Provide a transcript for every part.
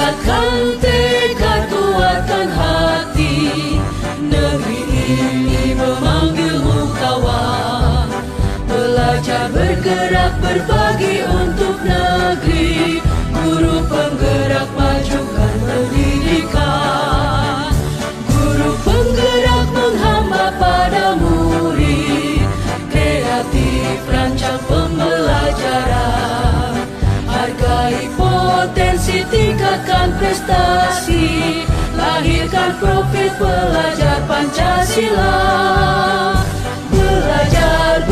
Tingkatkan tekad, kuatkan hati. Negeri ini memanggilmu kawan. Belajar, bergerak, berbagi untuk negeri. Guru penggerak, majukan pendidikan. Guru penggerak menghamba pada murid. Kreatif, rancang pembelajaran. Hargai potensi, tingkatkan prestasi. Lahirkan profil pelajar Pancasila. Belajar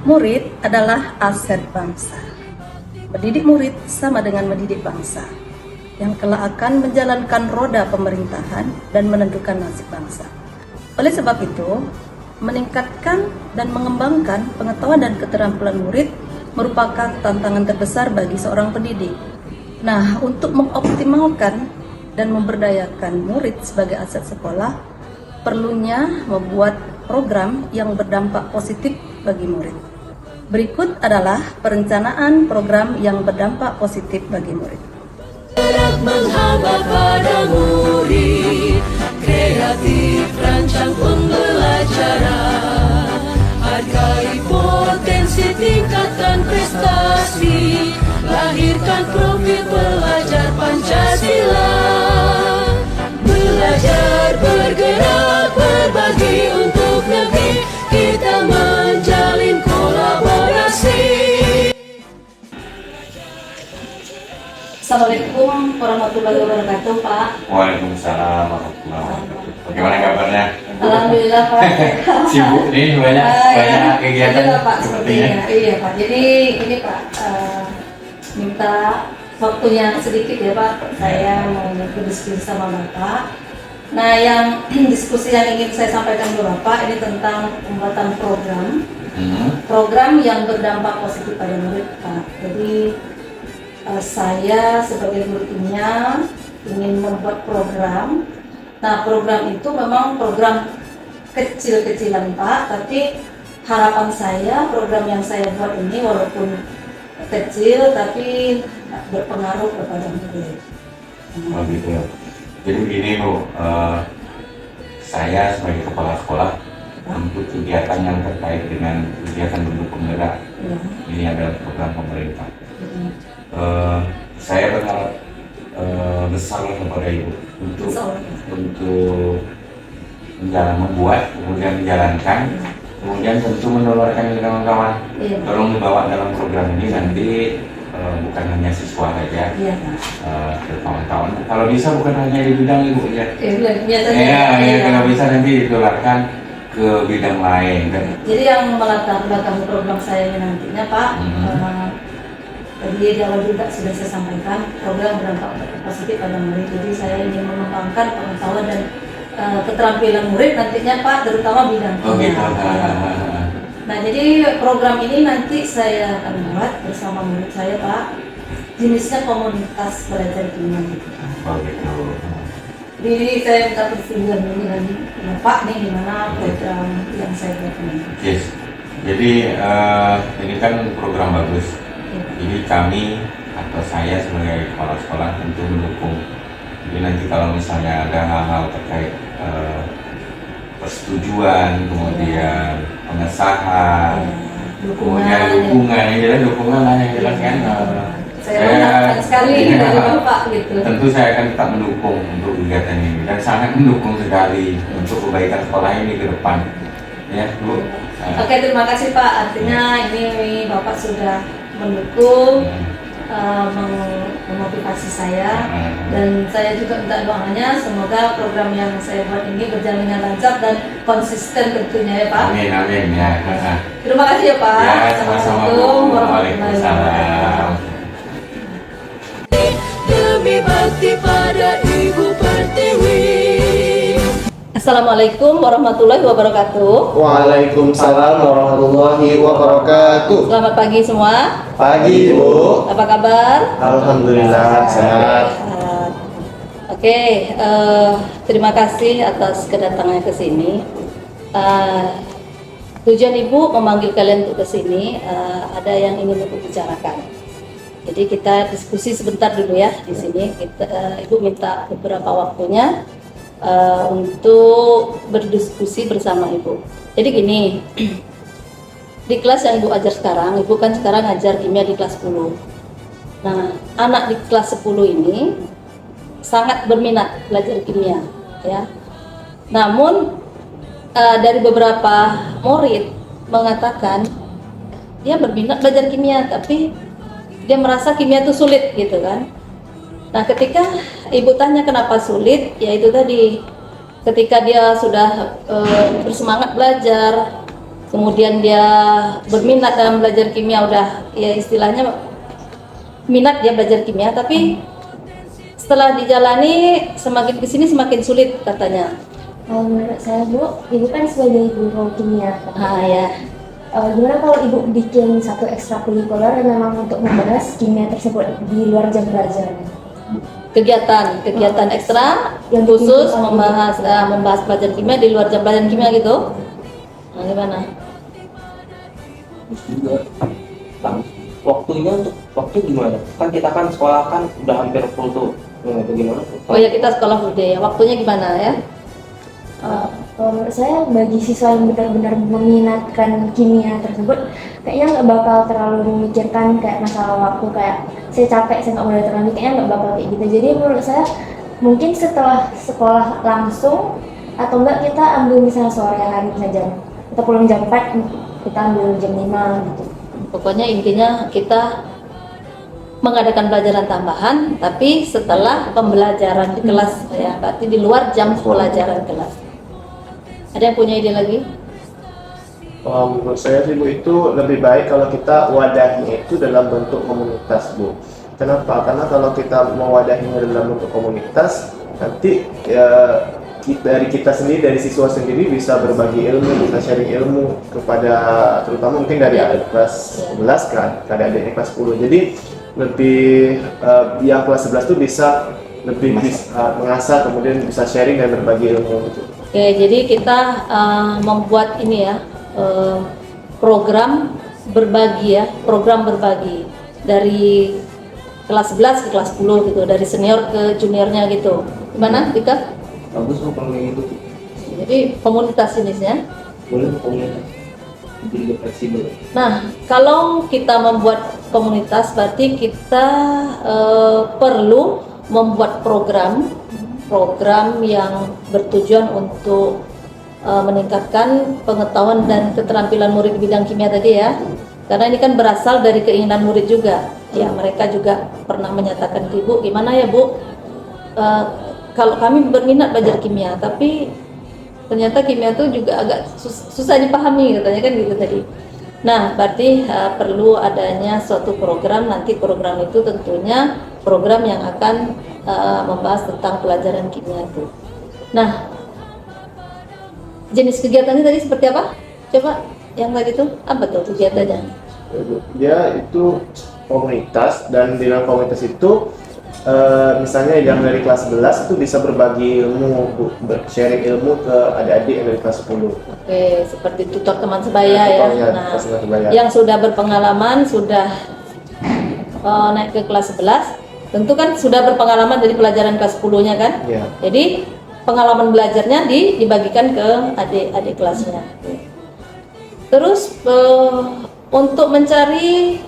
Murid adalah aset bangsa. Mendidik murid sama dengan mendidik bangsa, yang kelak akan menjalankan roda pemerintahan dan menentukan nasib bangsa. Oleh sebab itu, meningkatkan dan mengembangkan pengetahuan dan keterampilan murid merupakan tantangan terbesar bagi seorang pendidik. Nah, untuk mengoptimalkan dan memberdayakan murid sebagai aset sekolah, perlunya membuat program yang berdampak positif bagi murid. Berikut adalah perencanaan program yang berdampak positif bagi murid. bergerak, menghamba pada murid. Kreatif, rancang pembelajaran. Hargai potensi, tingkatkan prestasi. Lahirkan profil pelajar Pancasila. Belajar, bergerak, berbagi untuk negeri. Kita menjalin kolaborasi. Assalamualaikum warahmatullahi wabarakatuh, Pak. Waalaikumsalam warahmatullahi wabarakatuh. Bagaimana kabarnya? Alhamdulillah, Pak. Sibuk nih, banyak kegiatan Itulah, Pak, sepertinya. Iya, Pak. Jadi ini, Pak, minta waktunya sedikit ya, Pak. Saya mau berdiskusi sama Bapak. Nah, yang diskusi yang ingin saya sampaikan ke Bapak ini tentang pembuatan program yang berdampak positif pada murid, Pak. Jadi saya sebagai guru kimia ingin membuat program. Nah, program itu memang program kecil-kecilan, Pak, tapi harapan saya program yang saya buat ini walaupun kecil tapi berpengaruh kepada murid. Oh gitu. Jadi begini Bu, saya sebagai kepala sekolah untuk kegiatan yang terkait dengan kegiatan bentuk penggerak, ini adalah program pemerintah. Saya berharap besar kepada Ibu untuk membuat, kemudian menjalankan, kemudian tentu menularkan ke kawan-kawan. Tolong dibawa dalam program ini nanti bukan hanya siswa saja, ke kawan-kawan. Kalau bisa bukan hanya di bidang Ibu ya. Kalau bisa nanti ditularkan ke bidang lain. Jadi yang melatar belakang program saya ini nantinya, Pak, tadi di awal juga sudah saya sampaikan program berdampak positif pada murid. Jadi saya ingin mengembangkan pengetahuan dan keterampilan murid nantinya, Pak, terutama bidang kimia. Nah, jadi program ini nanti saya akan buat bersama murid saya, Pak. Jenisnya komunitas belajar kimia gitu, Pak. Oh gitu. Jadi saya minta persetujuan ini dan Bapak nih gimana program yang saya buat ini. Yes. Jadi ini kan program bagus. Jadi kami atau saya sebagai kepala sekolah tentu mendukung. Jadi nanti kalau misalnya ada hal-hal terkait persetujuan, kemudian pengesahan, kemudian dukungan, yang jelas dukungan lah yang jelas kan. Saya sekali dari Bapak gitu. Tentu saya akan tetap mendukung untuk kegiatan ini dan sangat mendukung sekali untuk kebaikan sekolah ini ke depan. Ya, Bu. Oke, terima kasih, Pak. Artinya ini Bapak sudah mendukung, memotivasi saya, dan saya juga minta doanya semoga program yang saya buat ini berjalan dengan lancar dan konsisten tentunya ya, Pak. Amin, amin ya. Terima kasih ya, Pak. Ya, sama-sama Bu. Waalaikumsalam. Demi bakti pada Ibu Pertiwi. Assalamualaikum warahmatullahi wabarakatuh. Waalaikumsalam warahmatullahi wabarakatuh. Selamat pagi semua. Pagi Bu. Apa kabar? Alhamdulillah sehat. Oke, terima kasih atas kedatangannya ke sini. Tujuan Ibu memanggil kalian untuk ke sini, ada yang ingin Ibu bicarakan. Jadi kita diskusi sebentar dulu ya di sini. Ibu minta beberapa waktunya untuk berdiskusi bersama Ibu. Jadi gini, di kelas yang Ibu ajar sekarang, Ibu kan sekarang ngajar kimia di kelas 10. Nah, anak di kelas 10 ini sangat berminat belajar kimia, ya. Namun dari beberapa murid mengatakan dia berminat belajar kimia, tapi dia merasa kimia itu sulit gitu kan. Nah, ketika Ibu tanya kenapa sulit, yaitu tadi ketika dia sudah bersemangat belajar, kemudian dia berminat dalam belajar kimia, udah ya istilahnya minat dia belajar kimia, tapi setelah dijalani semakin kesini semakin sulit katanya. Menurut saya Bu, Ibu kan sebagai guru kimia. Ya. Gimana kalau Ibu bikin satu ekstrakurikuler yang memang untuk membahas kimia tersebut di luar jam belajar? Kegiatan ekstra yang khusus bikin membahas pelajaran kimia di luar jam pelajaran kimia gitu. Nah, gimana? Juga waktunya untuk waktu gimana? Kan kita kan sekolah kan udah hampir full tuh. Itu gimana? Oh ya, kita sekolah full day ya. Waktunya gimana ya? Kalau menurut saya bagi siswa yang benar-benar meminatkan kimia tersebut, kayaknya nggak bakal terlalu memikirkan kayak masalah waktu, kayak saya capek, saya nggak boleh terlalu, kayaknya nggak bakal kayak gitu. Jadi menurut saya mungkin setelah sekolah langsung, atau enggak kita ambil misalnya sore hari saja, kita pulang jam 4, kita ambil jam 5 gitu. Pokoknya intinya kita mengadakan pelajaran tambahan, tapi setelah pembelajaran di kelas ya, berarti di luar jam pelajaran kelas. Ada yang punya ide lagi? Menurut saya sih Bu, itu lebih baik kalau kita wadahnya itu dalam bentuk komunitas Bu. Kenapa? Karena kalau kita mewadahinya dalam bentuk komunitas, nanti ya, dari kita sendiri, dari siswa sendiri bisa berbagi ilmu, bisa sharing ilmu kepada, terutama mungkin dari adik kelas 11 kan, ke adik kelas 10. Jadi lebih yang kelas 11 itu bisa lebih bisa mengasah, kemudian bisa sharing dan berbagi ilmu gitu. Oke, jadi kita membuat ini ya, program berbagi ya, program berbagi dari kelas 11 ke kelas 10 gitu, dari senior ke juniornya gitu. Gimana, Dika? Bagus kok kalau kayak gitu. Jadi komunitas jenisnya. Boleh komunitas. Jadi lebih fleksibel. Nah, kalau kita membuat komunitas, berarti kita perlu membuat program yang bertujuan untuk meningkatkan pengetahuan dan keterampilan murid di bidang kimia tadi ya. Karena ini kan berasal dari keinginan murid juga. Ya, mereka juga pernah menyatakan ke Ibu, gimana ya Bu? Kalau kami berminat belajar kimia, tapi ternyata kimia itu juga agak susah dipahami katanya kan gitu tadi. Nah, berarti perlu adanya suatu program, nanti program itu tentunya program yang akan membahas tentang pelajaran kimia itu. Nah, jenis kegiatannya tadi seperti apa? Coba yang tadi itu apa tuh kegiatannya? Dia itu komunitas, dan di dalam komunitas itu misalnya yang dari kelas 11 itu bisa berbagi ilmu, sharing ilmu ke adik-adik yang dari kelas 10. Oke, seperti tutor teman sebaya ya. Nah, yang sudah berpengalaman, sudah naik ke kelas 11, tentu kan sudah berpengalaman dari pelajaran kelas 10-nya kan? Ya. Jadi pengalaman belajarnya dibagikan ke adik-adik kelasnya. Terus untuk mencari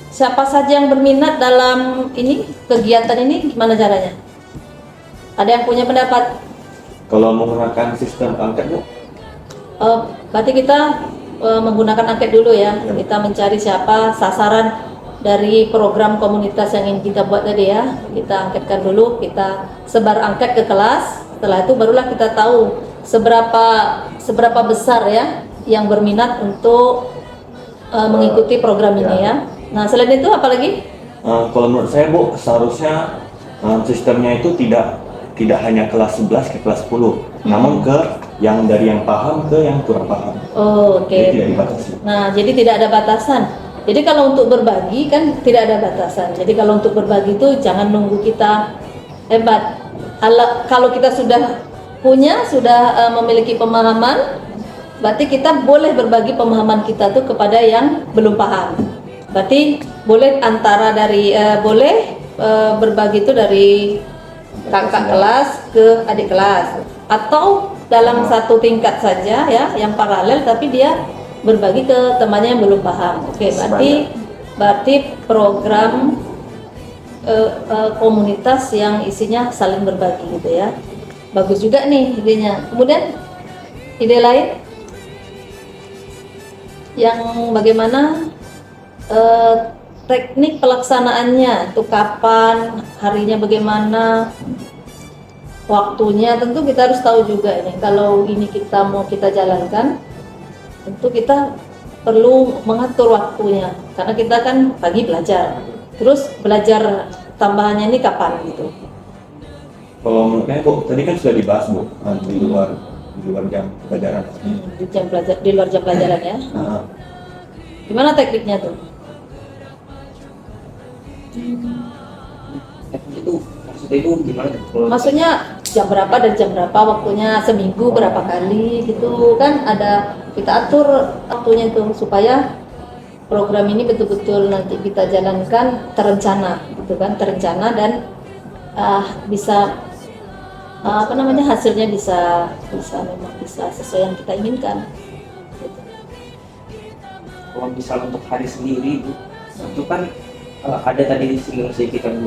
siapa saja yang berminat dalam ini kegiatan ini, gimana caranya? Ada yang punya pendapat? Kalau menggunakan sistem angket Bu? Berarti kita menggunakan angket dulu ya. Kita mencari siapa sasaran dari program komunitas yang ingin kita buat tadi ya. Kita angketkan dulu, kita sebar angket ke kelas. Setelah itu barulah kita tahu seberapa besar ya yang berminat untuk mengikuti program ini ya. Nah, selain itu apa lagi? Kalau menurut saya Bu, seharusnya sistemnya itu tidak hanya kelas 11 ke kelas 10, namun ke yang dari yang paham ke yang kurang paham. Oh, oke. Jadi tidak dibatasi. Nah, jadi tidak ada batasan. Jadi kalau untuk berbagi kan tidak ada batasan. Jadi kalau untuk berbagi itu jangan nunggu kita hebat. Kalau kita sudah memiliki pemahaman, berarti kita boleh berbagi pemahaman kita tuh kepada yang belum paham. Berarti boleh antara dari berbagi itu dari kakak kelas ke adik kelas, atau dalam satu tingkat saja ya, yang paralel tapi dia berbagi ke temannya yang belum paham. Oke, berarti program komunitas yang isinya saling berbagi gitu ya. Bagus juga nih idenya. Kemudian ide lain yang bagaimana teknik pelaksanaannya, tuh kapan, harinya bagaimana, waktunya tentu kita harus tahu juga ini. Kalau ini kita mau kita jalankan, tentu kita perlu mengatur waktunya, karena kita kan pagi belajar, terus belajar tambahannya ini kapan gitu. Kalau menurutnya Bu, tadi kan sudah dibahas Bu, di luar jam pelajaran. Di luar jam pelajaran ya. Gimana tekniknya tuh? Itu maksudnya itu gimana? Maksudnya jam berapa dan jam berapa, waktunya seminggu berapa kali gitu kan, ada kita atur waktunya itu supaya program ini betul-betul nanti kita jalankan terencana gitu kan, terencana dan bisa hasilnya bisa memang bisa sesuai yang kita inginkan gitu. Kalau misal untuk hari sendiri itu kan ada tadi disinggung sedikit kan Bu,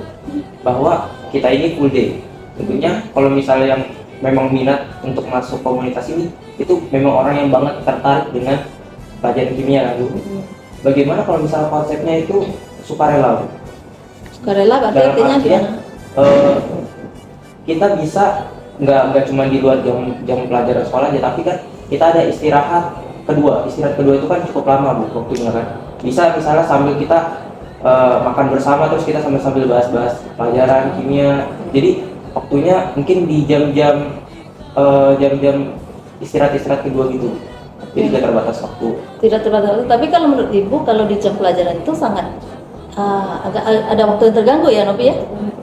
bahwa kita ini full day. Tentunya kalau misalnya yang memang minat untuk masuk komunitas ini, itu memang orang yang banget tertarik dengan pelajaran kimia kan Bu. Bagaimana kalau misalnya konsepnya itu sukarela Bu? Sukarela berarti Dalam artinya artian, gimana? Kita bisa nggak cuma di luar jam pelajaran sekolah aja, tapi kan kita ada istirahat kedua itu kan cukup lama Bu waktunya kan. Bisa misalnya sambil kita makan bersama, terus kita sambil bahas-bahas pelajaran kimia. Jadi waktunya mungkin di jam-jam istirahat kedua gitu. Jadi tidak terbatas waktu. Tidak terbatas waktu. Tapi kalau menurut Ibu, kalau di jam pelajaran itu sangat agak ada waktu yang terganggu ya Novi ya?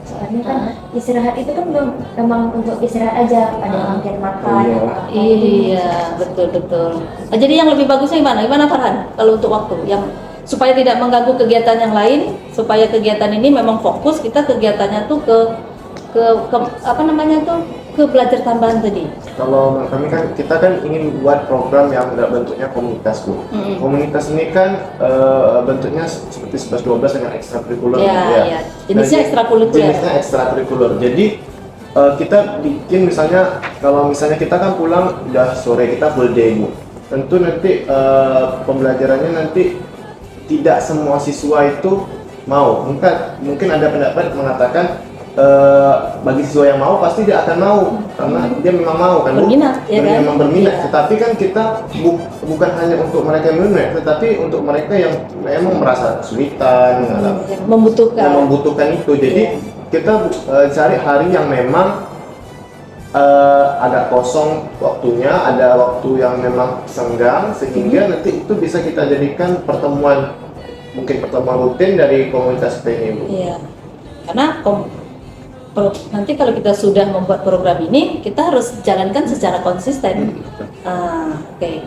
Soalnya kan istirahat itu kan memang untuk istirahat aja, ada yang makan makan. Iya, betul. Nah, jadi yang lebih bagusnya gimana Farhan? Kalau untuk waktu yang supaya tidak mengganggu kegiatan yang lain, supaya kegiatan ini memang fokus, kita kegiatannya tuh ke belajar tambahan tadi. Kalau menurut kami kan kita kan ingin buat program yang bentuknya komunitas Bu. Komunitas ini kan bentuknya seperti 11-12 dengan ekstrakurikuler Ya. Jenisnya ekstrakurikuler. Jenisnya ekstrakurikuler. Jadi kita bikin misalnya, kalau misalnya kita kan pulang udah sore, kita full day Bu. Tentu nanti pembelajarannya nanti tidak semua siswa itu mau. Mungkin ada pendapat mengatakan bagi siswa yang mau pasti dia akan mau karena dia memang mau kan berminat, ya kan? memang berminat. Ya. Tetapi kan kita bukan hanya untuk mereka yang berminat, tetapi untuk mereka yang memang merasa kesulitan, membutuhkan itu. Jadi kita cari hari yang memang agak kosong waktunya, ada waktu yang memang senggang, sehingga nanti itu bisa kita jadikan pertemuan rutin dari komunitas kita ini Bu. Iya, karena nanti kalau kita sudah membuat program ini, kita harus jalankan secara konsisten. Oke.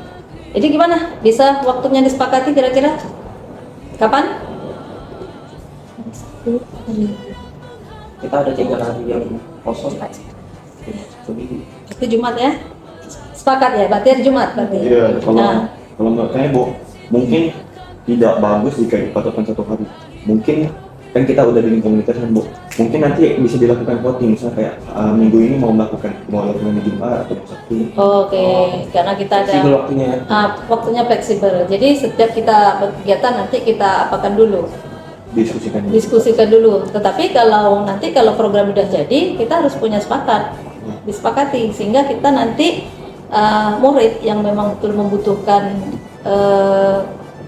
Jadi gimana? Bisa waktunya disepakati kira-kira? Kapan? Kita ada 3 hari yang kosong. Itu Jumat ya? Sepakat ya? Berarti hari Jumat berarti. Iya. Kalau menurut saya Bu, mungkin tidak bagus jika dipatokkan satu hari. Mungkin kan kita udah bikin komunitas kan Bu, mungkin nanti bisa dilakukan voting, misalnya kayak minggu ini mau lakukan di Jumat atau Sabtu. Oke. Karena kita ada waktunya fleksibel. Jadi setiap kita berkegiatan nanti kita apakan dulu, diskusikan dulu. Tetapi kalau program udah jadi, kita harus punya disepakati, sehingga kita nanti murid yang memang betul membutuhkan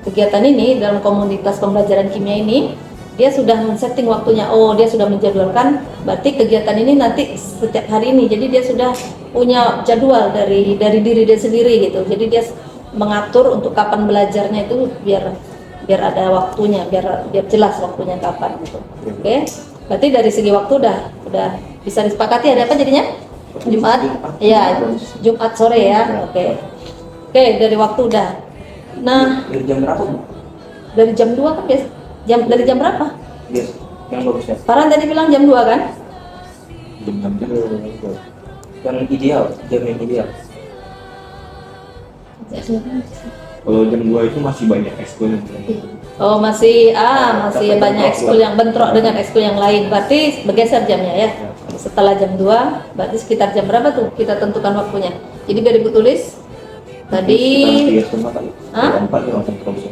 kegiatan ini dalam komunitas pembelajaran kimia ini, dia sudah men-setting waktunya. Dia sudah menjadwalkan, berarti kegiatan ini nanti setiap hari ini. Jadi dia sudah punya jadwal dari diri dia sendiri gitu. Jadi dia mengatur untuk kapan belajarnya itu biar ada waktunya, biar jelas waktunya kapan gitu. Oke. Berarti dari segi waktu udah bisa disepakati. Ada apa jadinya? Jumat. Iya, Jumat sore ya. Oke. Oke, dari waktu udah. Nah, Dari jam berapa Bu? dari jam 2 kan biasa. Dari jam berapa? Yes. Yang bagusnya. Farhan tadi bilang jam 2 kan? Yang ideal, jam yang ideal. Kalau jam 2 itu masih banyak ekskul yang Oh, masih banyak ekskul yang bentrok dengan ekskul yang lain. Berarti bergeser jamnya ya. Setelah jam 2, berarti sekitar jam berapa tuh kita tentukan waktunya. Jadi biar Ibu tulis. Tadi 3:30 kali. Hah? 4 ya langsung terus.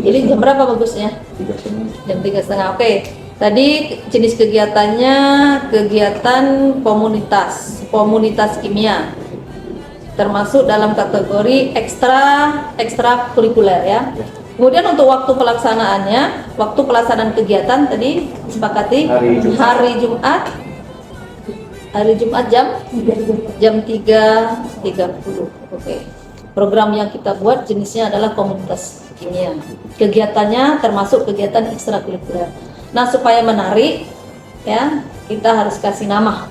jadi jam berapa bagusnya? 3:30. Jam 3:30. Oke. Tadi jenis kegiatannya kegiatan komunitas kimia. Termasuk dalam kategori ekstra kurikuler ya. Kemudian untuk waktu pelaksanaan kegiatan tadi disepakati hari Jumat jam 3.30. Oke. Program yang kita buat jenisnya adalah komunitas kimia. Kegiatannya termasuk kegiatan ekstrakurikuler. Nah, supaya menarik ya, kita harus kasih nama.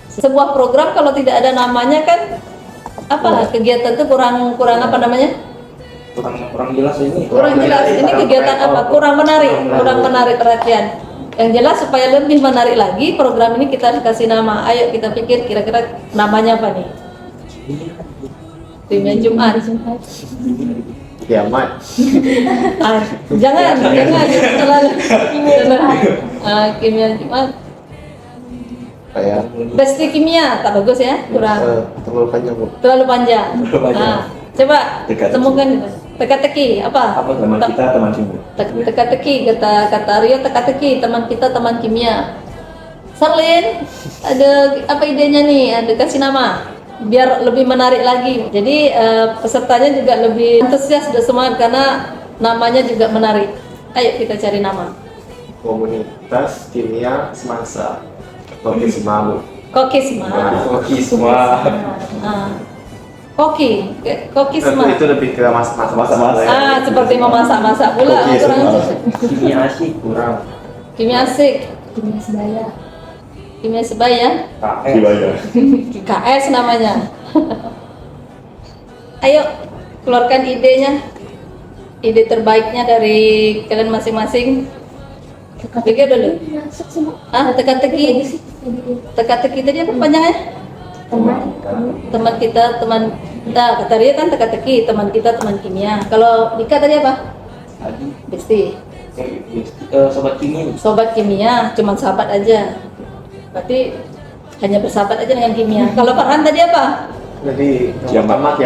Sebuah program kalau tidak ada namanya kan kegiatan itu kurang apa namanya? Kurang jelas ini. Kurang jelas. Ini kegiatan apa? Kurang menarik perhatian. Yang jelas supaya lebih menarik lagi program ini kita harus kasih nama. Ayo kita pikir kira-kira namanya apa nih? Kimia Jumat. Kiamat. Jangan terlalu. Kimia Jumat. Kayak Besti kimia tak bagus ya, kurang terlalu panjang Bu. terlalu panjang. Coba Teka-teki. temukan teka-teki apa? Teman kita teman kimia. Teka-teki kata Rio, teka-teki teman kita teman kimia. Sarlin, ada apa idenya nih? Ada kasih nama biar lebih menarik lagi. Jadi pesertanya juga lebih antusias dan semangat karena namanya juga menarik. Ayo kita cari nama. Komunitas kimia semasa. Kokisma Bu. Kokisma. Kokisma. Itu lebih ke masak-masak. Seperti memasak-masak pula. Kimia asik kurang. Kimia asik. Kimia sebaya. KS namanya. Ayo keluarkan idenya. Ide terbaiknya dari kalian masing-masing. Pikir dulu. Teka-teki. Teka-teki tadi apa panjangnya? Teman kita, kata dia kan teka-teki, teman kita, teman kimia. Kalau Dika tadi apa? Besti. Sobat kimia. Sobat kimia, cuman sahabat aja. Berarti hanya bersahabat aja dengan kimia. Kalau Farhan tadi apa? Jadi kiamat.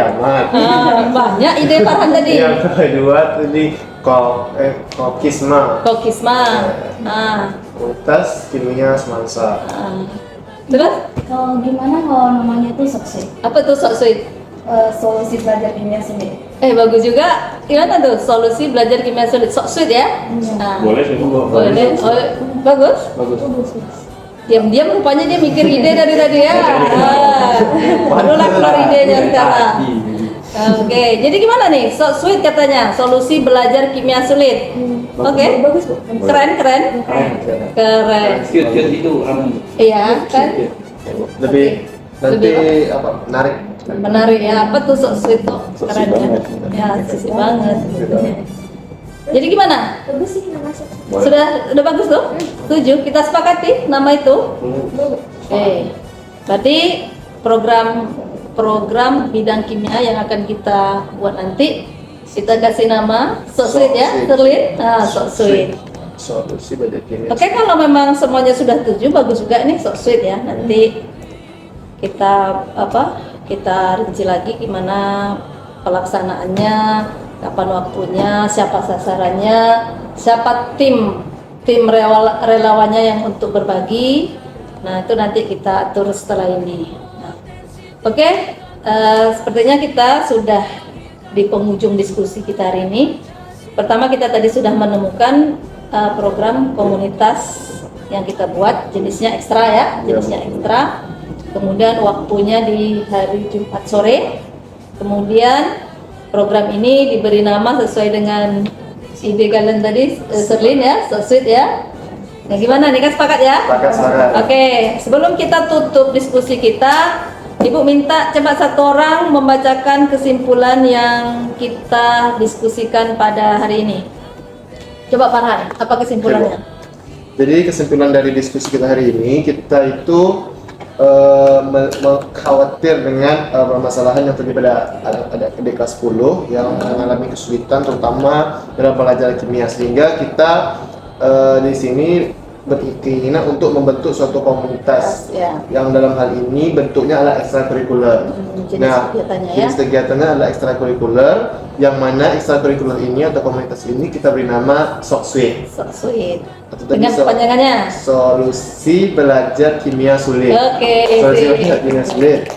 Banyak ide Farhan tadi. Yang kedua tadi kokisma. Komunitas kimia semasa. Terus? Kalau gimana kalau namanya itu Soksuit? Apa tuh Soksuit? Solusi belajar kimia sulit. Bagus juga. Gimana tuh solusi belajar kimia sulit? Soksuit ya? Boleh sih. Boleh. Bagus. Diam-diam rupanya dia mikir ide dari tadi ya. Barulah keluar idenya sekarang. Oke, jadi gimana nih? Soksuit katanya, solusi belajar kimia sulit. Oke. Bagus Bu. Keren. Cute itu orang. Iya kan? Lebih Menarik ya. Apa tuh soksuit tuh? Keren ya. Ya, sisi banget. Jadi gimana? Bagus sih nama Soksuit. Sudah bagus tuh? Setuju? Kita sepakati nama itu? Oke. Berarti program bidang kimia yang akan kita buat nanti kita kasih nama Soksuit ya, Serlin. Soksuit. solusi belajar kimia. Oke, kalau memang semuanya sudah setuju, bagus juga nih Soksuit ya. Nanti kita rinci lagi gimana pelaksanaannya, kapan waktunya, siapa sasarannya, siapa tim relawannya yang untuk berbagi. Nah, itu nanti kita atur setelah ini. Nah, oke, sepertinya kita sudah di penghujung diskusi kita hari ini. Pertama, kita tadi sudah menemukan program komunitas yang kita buat, jenisnya ekstra ya, jenisnya ekstra. Kemudian waktunya di hari Jumat sore. Kemudian program ini diberi nama sesuai dengan ide kalian tadi, Serlin ya, Soksuit ya. Nah, gimana nih, kan sepakat ya? Sepakat. Oke, sebelum kita tutup diskusi kita, Ibu minta coba satu orang membacakan kesimpulan yang kita diskusikan pada hari ini. Coba Farhan, apa kesimpulannya? Jadi kesimpulan dari diskusi kita hari ini, kita itu khawatir dengan permasalahan yang terjadi pada adik kelas 10 yang mengalami kesulitan terutama dalam pelajaran kimia, sehingga kita di sini berkeinginan untuk membentuk suatu komunitas yang dalam hal ini bentuknya adalah ekstrakurikuler. Jenis kegiatannya adalah ekstrakurikuler, yang mana ekstrakurikuler ini atau komunitas ini kita beri nama SOKSUIT. Dengan kepanjangannya Solusi Belajar Kimia Sulit. Solusi Belajar Kimia Sulit.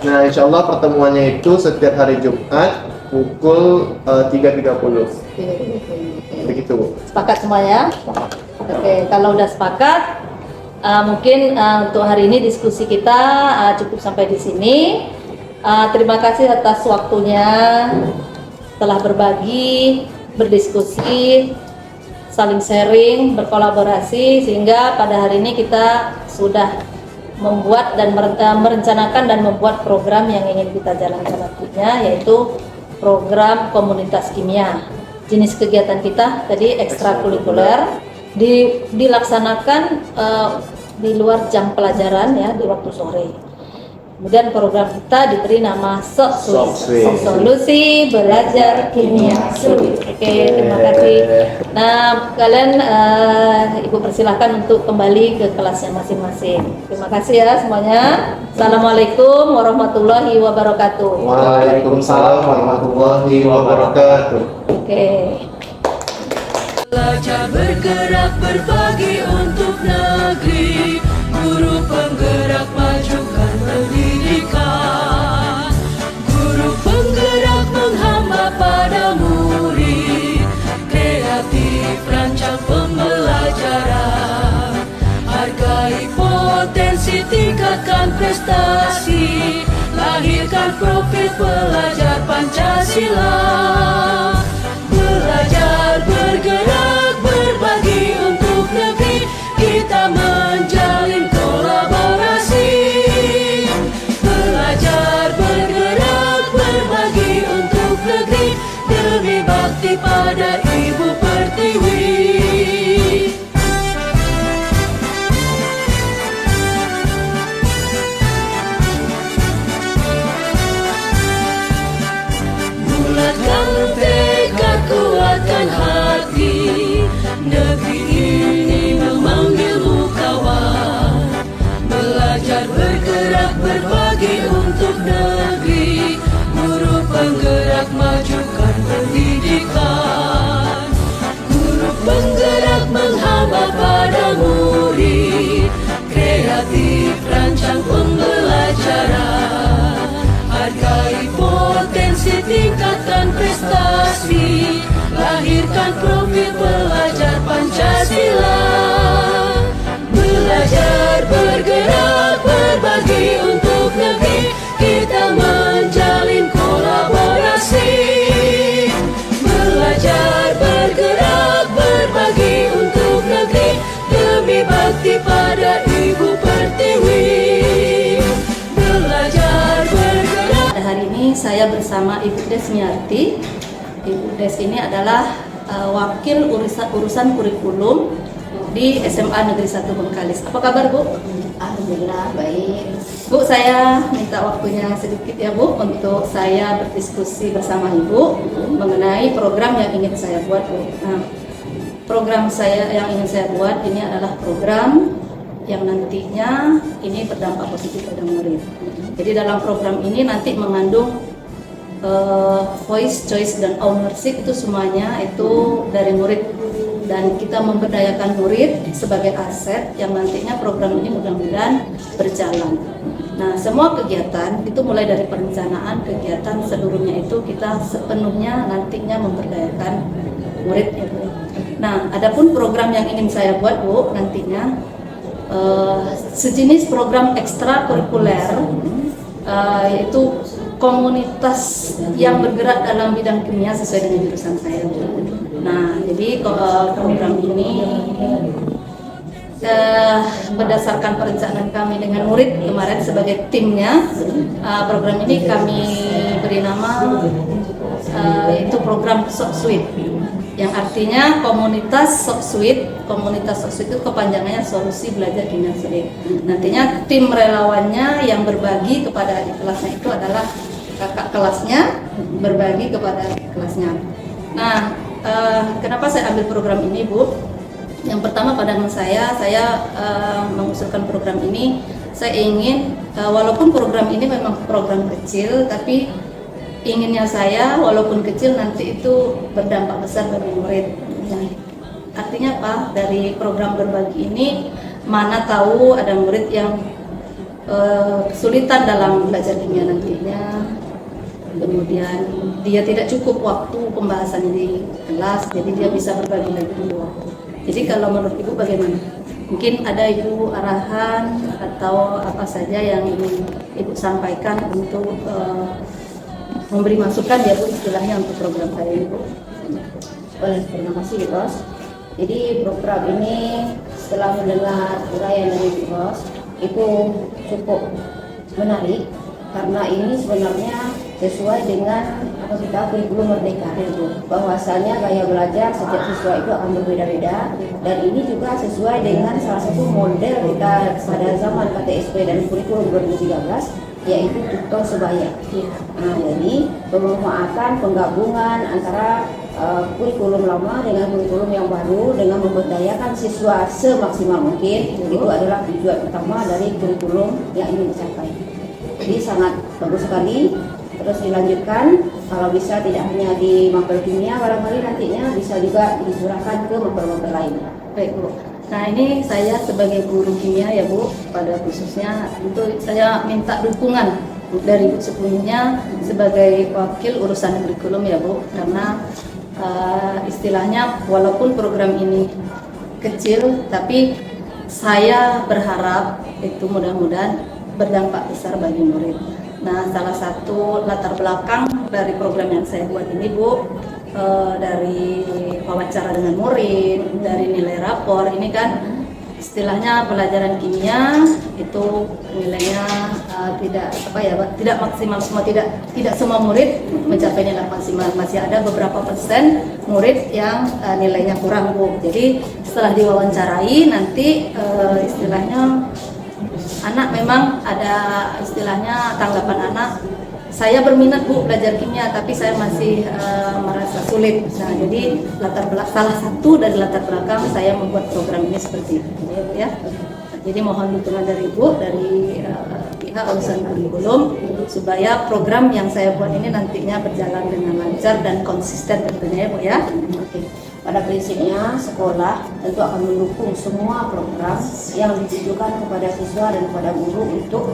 Nah, insya Allah pertemuannya itu setiap hari Jumat pukul 3.30. Begitu, Bu. Sepakat semuanya? Oke, kalau udah sepakat, mungkin untuk hari ini diskusi kita cukup sampai di sini. Terima kasih atas waktunya, telah berbagi, berdiskusi, saling sharing, berkolaborasi, sehingga pada hari ini kita sudah membuat dan merencanakan dan membuat program yang ingin kita jalankan nantinya, yaitu program komunitas kimia. Jenis kegiatan kita tadi ekstrakurikuler, dilaksanakan di luar jam pelajaran ya, di waktu sore. Kemudian program kita diberi nama SOKSUIT, Solusi Belajar Kimia Sulit. Oke, terima kasih. Nah, kalian Ibu persilahkan untuk kembali ke kelasnya masing-masing. Terima kasih ya semuanya. Assalamualaikum warahmatullahi wabarakatuh. Waalaikumsalam warahmatullahi wabarakatuh. Oke. Belajar bergerak berbagi untuk negeri, guru penggerak majukan pendidikan, guru penggerak menghamba pada murid, kreatif rancang pembelajaran, hargai potensi tingkatkan prestasi, lahirkan profil pelajar Pancasila. Belajar bergerak berbagi untuk negeri, kita menjalin kolaborasi. Belajar bergerak berbagi untuk negeri, demi bakti pada Ibu Pertiwi. Bulatkan tekad, kuatkan hati, negeri ini memanggilmu kawan. Belajar bergerak berbagi untuk negeri, guru penggerak majukan pendidikan, guru penggerak menghamba pada murid, kreatif rancang pembelajaran, hargai potensi tingkatkan prestasi, lahirkan profil pelajar Pancasila. Belajar bergerak berbagi untuk negeri, kita menjalin kolaborasi. Belajar bergerak berbagi untuk negeri, demi bakti pada Ibu Pertiwi. Belajar bergerak. Pada hari ini saya bersama Ibu Des Miarti. Ibu Des ini adalah wakil urusan kurikulum di SMA Negeri 1 Bengkalis. Apa kabar, Bu? Alhamdulillah baik. Bu, saya minta waktunya sedikit ya, Bu, untuk saya berdiskusi bersama Ibu mengenai program yang ingin saya buat, Bu. Nah, program saya yang ingin saya buat ini adalah program yang nantinya ini berdampak positif pada murid. Jadi dalam program ini nanti mengandung voice, choice, dan ownership, itu semuanya itu dari murid, dan kita memberdayakan murid sebagai aset yang nantinya program ini mudah-mudahan berjalan. Nah, semua kegiatan itu mulai dari perencanaan kegiatan seluruhnya itu kita sepenuhnya nantinya memberdayakan murid ya, Bu. Nah, adapun program yang ingin saya buat, Bu, nantinya sejenis program ekstrakurikuler, yaitu komunitas yang bergerak dalam bidang kimia sesuai dengan jurusan saya. Nah, jadi program ini berdasarkan perencanaan kami dengan murid kemarin sebagai timnya, program ini kami beri nama yaitu program SOCSWIT, yang artinya komunitas SOCSWIT. Komunitas SOCSWIT itu kepanjangannya Solusi Belajar Kimia Sulit. Nantinya tim relawannya yang berbagi kepada adik kelasnya itu adalah kakak kelasnya berbagi kepada adik kelasnya. Nah, kenapa saya ambil program ini, Bu? Yang pertama, pandangan saya mengusulkan program ini, saya ingin walaupun program ini memang program kecil, tapi inginnya saya walaupun kecil nanti itu berdampak besar bagi murid. Nah, artinya apa? Dari program berbagi ini, mana tahu ada murid yang kesulitan dalam belajar kimia nantinya, kemudian dia tidak cukup waktu pembahasannya di kelas, jadi dia bisa berbagi lagi dulu waktu. Jadi kalau menurut Ibu bagaimana? Mungkin ada Ibu arahan atau apa saja yang ingin Ibu sampaikan untuk memberi masukan ya Bu, istilahnya untuk program saya ini, Bu. Boleh, terima kasih Bos. Jadi program ini setelah mendengar uraian dari Bos itu cukup menarik karena ini sebenarnya sesuai dengan apa kita kurikulum merdeka itu, bahwasanya gaya belajar setiap siswa itu akan berbeda-beda, dan ini juga sesuai dengan salah satu model kita pada zaman KTSP dan kurikulum 2013, yaitu tutor sebaya. Nah, jadi memanfaatkan penggabungan antara kurikulum lama dengan kurikulum yang baru dengan memberdayakan siswa semaksimal mungkin, itu adalah tujuan utama dari kurikulum yang ingin dicapai. Jadi sangat bagus sekali. Terus dilanjutkan, kalau bisa tidak hanya di mapel kimia, barangkali nantinya bisa juga disurahkan ke mapel-mapel lain. Baik, Bu. Nah, ini saya sebagai guru kimia ya, Bu, pada khususnya itu saya minta dukungan dari Bu sepenuhnya sebagai wakil urusan kurikulum ya, Bu, karena istilahnya walaupun program ini kecil, tapi saya berharap itu mudah-mudahan berdampak besar bagi murid. Nah, salah satu latar belakang dari program yang saya buat ini, Bu, dari wawancara dengan murid, dari nilai rapor, ini kan istilahnya pelajaran kimia itu nilainya tidak maksimal semua, tidak semua murid mencapai nilai maksimal, masih ada beberapa persen murid yang nilainya kurang, Bu. Jadi setelah diwawancarai nanti istilahnya anak memang ada istilahnya tanggapan anak, saya berminat Bu belajar kimia tapi saya masih merasa sulit. Nah, jadi salah satu dari latar belakang saya membuat program ini seperti itu ya. Jadi mohon dukungan dari Ibu, dari pihak urusan kurikulum supaya program yang saya buat ini nantinya berjalan dengan lancar dan konsisten tentunya ya, Bu ya. Oke. Pada prinsipnya sekolah tentu akan mendukung semua program yang ditujukan kepada siswa dan kepada guru untuk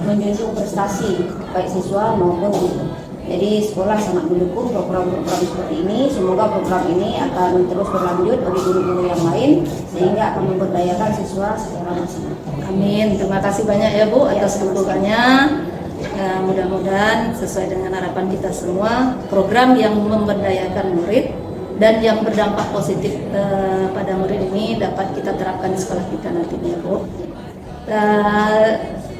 menjunjung prestasi baik siswa maupun guru. Jadi sekolah sangat mendukung program-program seperti ini. Semoga program ini akan terus berlanjut bagi guru-guru yang lain sehingga akan memberdayakan siswa secara maksimal. Amin. Terima kasih banyak ya, Bu, atas dukungannya. Mudah-mudahan sesuai dengan harapan kita semua, program yang memberdayakan murid dan yang berdampak positif pada murid ini dapat kita terapkan di sekolah kita nantinya, Bu.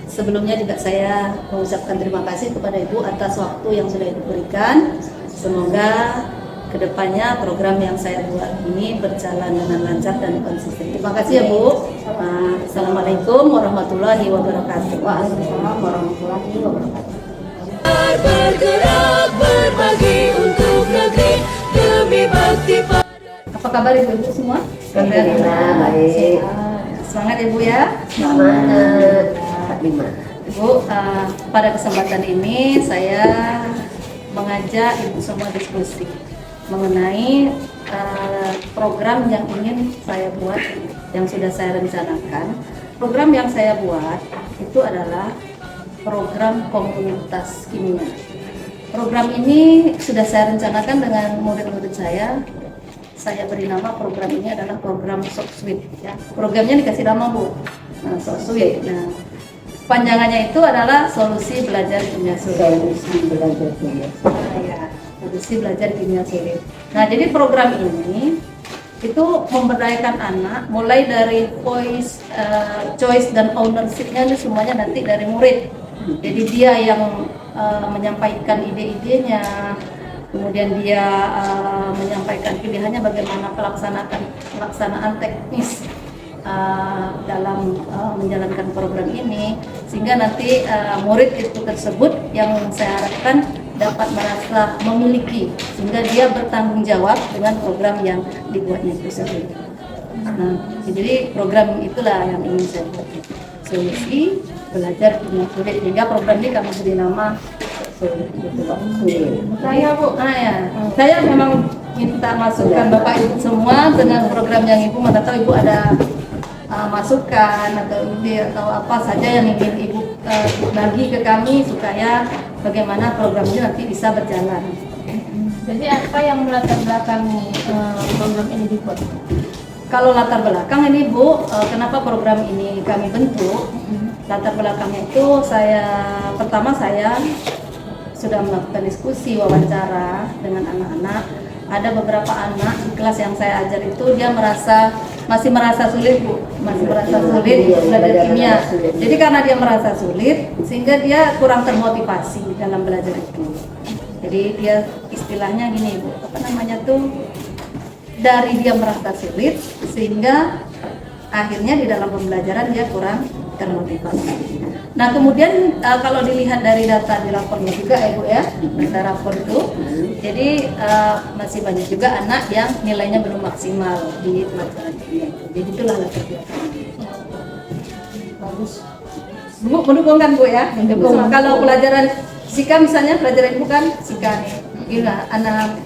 Sebelumnya juga saya mengucapkan terima kasih kepada Ibu atas waktu yang sudah Ibu berikan. Semoga kedepannya program yang saya buat ini berjalan dengan lancar dan konsisten. Terima kasih ya, Bu. Assalamualaikum warahmatullahi wabarakatuh. Waalaikumsalam warahmatullahi wabarakatuh. Bergerak berbagi untuk negeri demi bakti pada. Apa kabar Ibu semua? Alhamdulillah, baik. Semangat ya, Bu ya. Semangat. Bu, pada kesempatan ini saya mengajak Ibu semua diskusi mengenai program yang ingin saya buat, yang sudah saya rencanakan. Program yang saya buat itu adalah program komunitas kimia. Program ini sudah saya rencanakan dengan murid-murid saya. Saya beri nama program ini adalah program SOCSWIT. Ya. Programnya dikasih nama, Bu. Nah, SOCSWIT. Nah, panjangannya itu adalah Solusi Belajar Kimia Sulit. Solusi belajar kimia. Ya, Solusi Belajar Kimia Sulit. Nah, jadi program ini itu memberdayakan anak mulai dari voice, choice dan ownership-nya itu semuanya nanti dari murid. Jadi dia yang menyampaikan ide-idenya, kemudian dia menyampaikan pilihannya bagaimana pelaksanaan teknis dalam menjalankan program ini, sehingga nanti murid itu tersebut yang saya harapkan dapat merasa memiliki, sehingga dia bertanggung jawab dengan program yang dibuatnya itu sendiri. Nah, jadi program itulah yang ingin saya buat, solusi belajar kimia sulit, sehingga program ini kami beri nama sulit. Saya Bu, saya memang minta masukan Bapak Ibu semua dengan program yang Ibu, mana tahu Ibu ada masukan atau ide atau apa saja yang ingin Ibu bagi ke kami supaya bagaimana program ini nanti bisa berjalan. Jadi apa yang melatar belakangi program ini dibuat? Kalau latar belakang ini Bu, kenapa program ini kami bentuk? Latar belakangnya itu pertama saya sudah melakukan diskusi wawancara dengan anak-anak. Ada beberapa anak di kelas yang saya ajar itu dia masih merasa sulit Bu, masih merasa sulit belajar kimia. Jadi karena dia merasa sulit sehingga dia kurang termotivasi dalam belajar itu. Jadi dia istilahnya gini Bu, dari dia merasa sulit sehingga akhirnya di dalam pembelajaran dia kurang termotivasi. Nah kemudian kalau dilihat dari data di lapornya juga Ibu ya, data rapor itu, jadi masih banyak juga anak yang nilainya belum maksimal di pelajaran kimia itu. Jadi itulah latar belakangnya. Bagus. Bu mendukung kan Bu ya? Mendukung. Kalau pelajaran Sika misalnya, pelajaran Ibu kan Sika nih, gila anak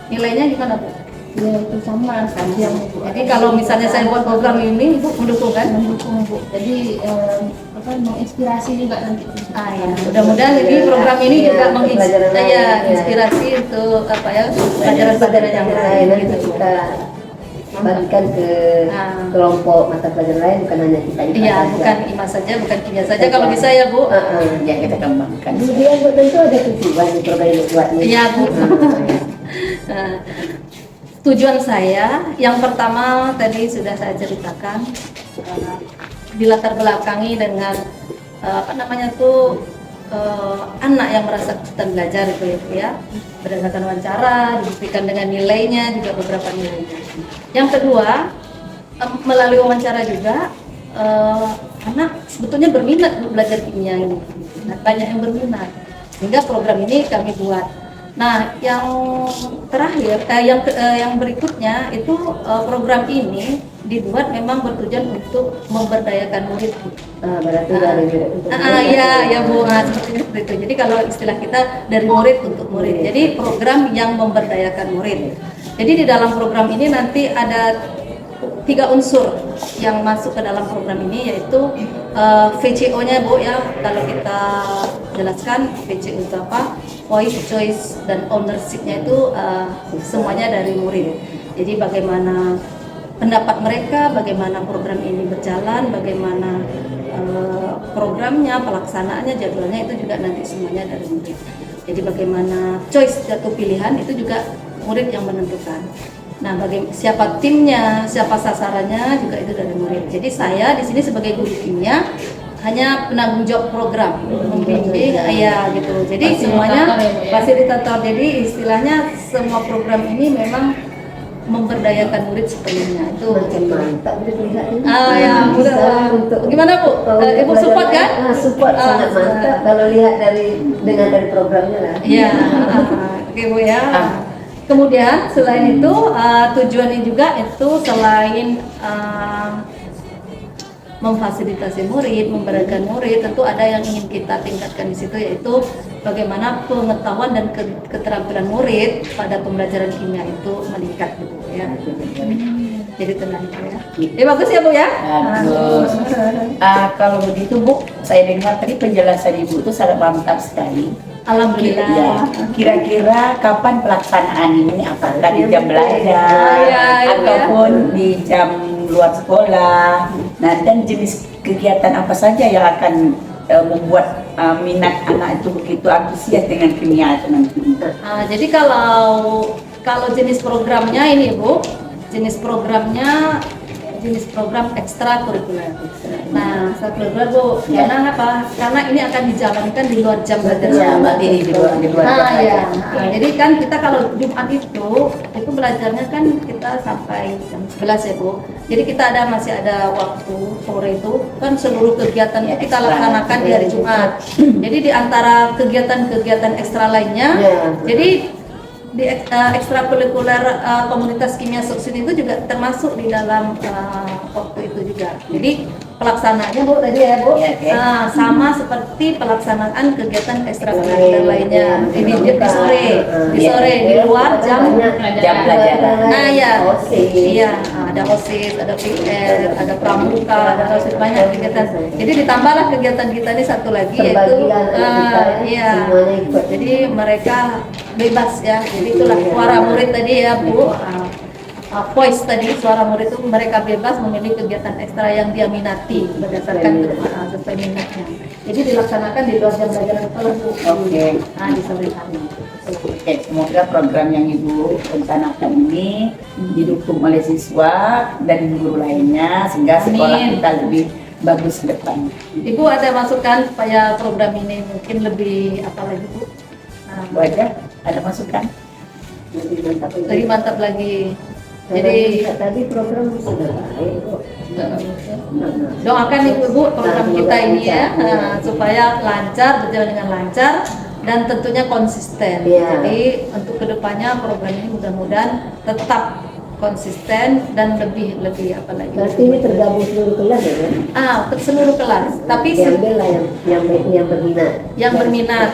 nilainya gimana Bu? Ya itu sama yang Jadi kalau misalnya saya buat program ini, Ibu mendukung kan? mendukung Bu. Jadi menginspirasi juga nanti. Ya. Mudah-mudahan jadi program ini juga menginspirasi untuk pelajaran-pelajaran yang lain Nanti kita bagikan ke kelompok mata pelajaran lain, bukan hanya kita Iya, bukan IMA saja, bukan kimia saja. Kalau bisa ya Bu. yang kita kembangkan. Kemudian tentu ada tujuan di program ini buatnya. Iya Bu. Tujuan saya yang pertama tadi sudah saya ceritakan, dilatar belakangi dengan anak yang merasa kesulitan belajar itu ya, berdasarkan wawancara, dibuktikan dengan nilainya juga beberapa nilainya. Yang kedua, melalui wawancara juga anak sebetulnya berminat belajar kimia ini, banyak yang berminat, sehingga program ini kami buat. Nah, yang terakhir, yang berikutnya itu program ini dibuat memang bertujuan untuk memberdayakan murid. Berarti dari Ya Bu, seperti itu. Jadi kalau istilah kita dari murid untuk murid. Jadi program yang memberdayakan murid. Jadi di dalam program ini nanti ada 3 unsur yang masuk ke dalam program ini, yaitu VCO-nya Bu ya, kalau kita jelaskan VCO itu apa, voice, choice, dan ownership-nya itu semuanya dari murid. Jadi bagaimana pendapat mereka, bagaimana program ini berjalan, bagaimana programnya, pelaksanaannya, jadwalnya itu juga nanti semuanya dari murid. Jadi bagaimana choice atau pilihan itu juga murid yang menentukan. Nah, siapa timnya, siapa sasarannya juga itu dari murid. Jadi saya di sini sebagai guru kimia hanya penanggung jawab program, membimbing, gitu. Jadi semuanya fasilitator. Jadi istilahnya semua program ini memang memberdayakan murid sepenuhnya. Itu mantap dilihat ini. Gimana Bu? Ibu support kan? Support sangat mantap kalau lihat dari programnya lah. Iya. Oke Bu ya. Kemudian selain itu tujuannya juga itu selain memfasilitasi murid, memberdayakan murid, tentu ada yang ingin kita tingkatkan di situ, yaitu bagaimana pengetahuan dan keterampilan murid pada pembelajaran kimia itu meningkat gitu ya. Jadi tenang ya. Bagus ya Bu ya. Bagus. Kalau begitu Bu, saya dengar tadi penjelasan Ibu itu sangat mantap sekali. Alhamdulillah. Ya, kira-kira kapan pelaksanaan ini? Apakah di jam belajar ataupun di jam luar sekolah? Nah, dan jenis kegiatan apa saja yang akan membuat minat anak itu begitu antusias dengan kimia itu nanti? Jadi kalau jenis programnya ini Bu, jenis programnya jenis program ekstrakurikuler. Nah, ekstrakurikuler Bu, karena apa? Karena ini akan dijalankan di luar jam belajar. Ya, Mbak Dini, di luar Ya. Nah, jadi kan kita kalau Jumat itu belajarnya kan kita sampai jam 11 ya Bu. Jadi kita masih ada waktu sore itu kan seluruh kegiatan Ya, kita ekstra. laksanakan di hari Jumat. Jadi di antara kegiatan-kegiatan ekstra lainnya, jadi di ekstrakurikuler komunitas kimia Soksin itu juga termasuk di dalam waktu itu juga. Jadi pelaksanaannya Bu tadi ya Bu, sama seperti pelaksanaan kegiatan ekstrakurikuler lainnya. Ini di sore, di luar jam pelajaran. Nah ya, iya ada OSIS, ada PR, ada pramuka, ada OSIS, banyak kegiatan. Jadi ditambahlah kegiatan kita ini satu lagi yaitu jadi mereka bebas ya. Jadi itulah suara murid tadi ya Bu. Voice tadi, suara murid itu mereka bebas memilih kegiatan ekstra yang dia minati berdasarkan sesuai minatnya. Jadi dilaksanakan di luar jam belajar sekolah Bu. Di sore hari. Oke, semoga program yang Ibu rencanakan ini didukung oleh siswa dan guru lainnya sehingga sekolah kita lebih bagus ke depan. Ibu ada masukan supaya program ini mungkin lebih apa lagi Bu? Bu aja ada masukan? Lebih mantap lagi. Jadi tadi program sudah baik kok. doakan Ibu program kita ini ya supaya lancar, berjalan dengan lancar dan tentunya konsisten. Jadi untuk kedepannya program ini mudah-mudahan tetap konsisten dan lebih apa lagi? Berarti ini tergabung seluruh kelas ya? Seluruh kelas. Tapi diambil lah yang berminat. Yang berminat.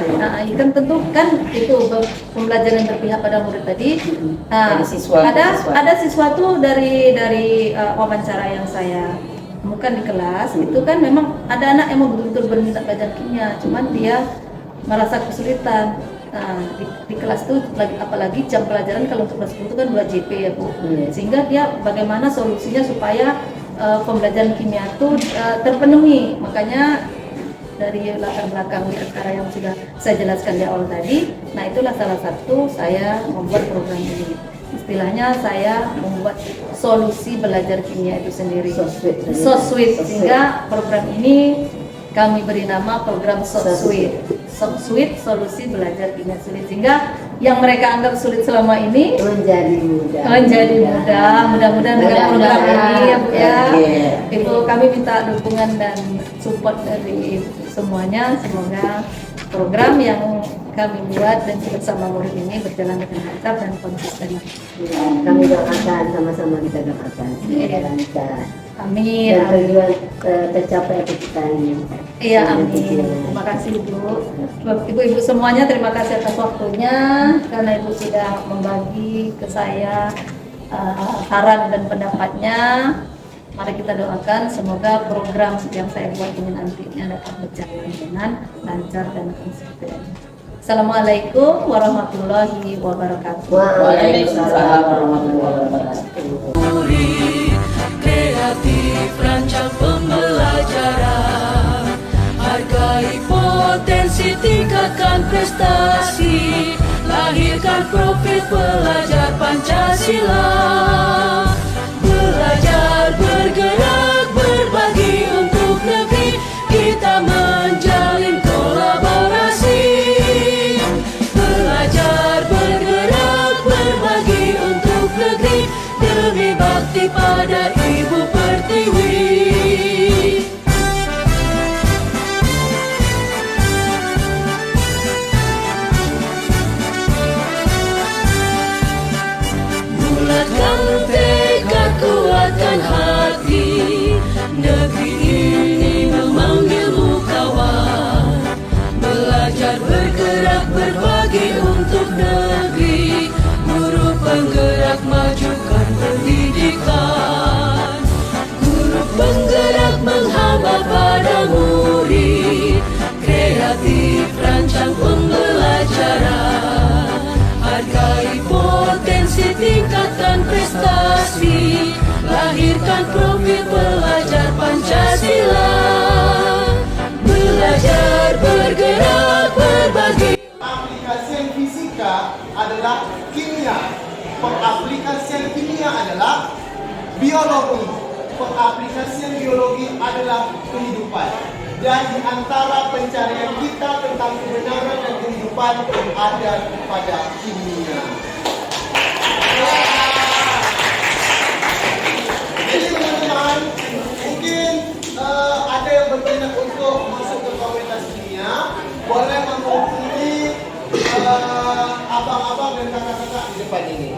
Kan tentu kan itu pembelajaran berpihak pada murid tadi. Ada siswa tuh dari wawancara yang saya temukan di kelas itu kan memang ada anak yang mau betul-betul berminat belajar kimia, cuman dia merasa kesulitan. Di kelas tuh apalagi jam pelajaran kalau untuk kelas 10 itu kan 2 JP ya Bu. Sehingga dia bagaimana solusinya supaya pembelajaran kimia itu terpenuhi. Makanya dari latar belakang di antara yang sudah saya jelaskan di awal tadi, nah itulah salah satu saya membuat program ini. Istilahnya saya membuat solusi belajar kimia itu sendiri. Sosweet. Sehingga program ini kami beri nama program Sosweet. Sosweet, solusi belajar kimia sulit, sehingga yang mereka anggap sulit selama ini menjadi mudah. Mudah-mudahan dengan program ini ya Bu ya. Itu kami minta dukungan dan support dari semuanya. Semoga program yang kami buat dan bersama murid ini berjalan dengan lancar dan konsisten. Kami doakan, sama-sama kita doakan semoga lancar. Amin. Dan tujuan tercapai kita ini. Iya, amin. Terima kasih Ibu. Ibu-ibu semuanya terima kasih atas waktunya karena Ibu sudah membagi ke saya saran dan pendapatnya. Mari kita doakan semoga program yang saya buat ini nantinya dapat berjalan dengan lancar dan konsisten. Assalamualaikum warahmatullahi wabarakatuh. Waalaikumsalam warahmatullahi wabarakatuh. Kreatif rancang pembelajaran, hargai potensi, tingkatkan prestasi, lahirkan profil pelajar Pancasila. Belajar, bergerak, berbagi untuk negeri, kita menjalin kolaborasi. Belajar, bergerak, berbagi untuk negeri, demi bakti pada Ibu Pertiwi. Bulatkan tekad, kuatkan hati, negeri ini memanggilmu kawan. Belajar, bergerak, berbagi untuk negeri, guru penggerak, majukan pendidikan. Guru penggerak menghamba pada murid, kreatif rancang pembelajaran, hargai potensi, tingkatkan prestasi, lahirkan profil pelajar Pancasila. Belajar, bergerak, berbagi. Aplikasi fisika adalah kimia. pengaplikasian kimia adalah biologi. Pengaplikasian biologi adalah kehidupan. Dan di antara pencarian kita tentang kebenaran dan kehidupan ada pada kimia. Jadi teman-teman, mungkin ada yang berminat untuk masuk ke komunitas kimia, boleh menghubungi abang-abang dan kakak-kakak di depan ini.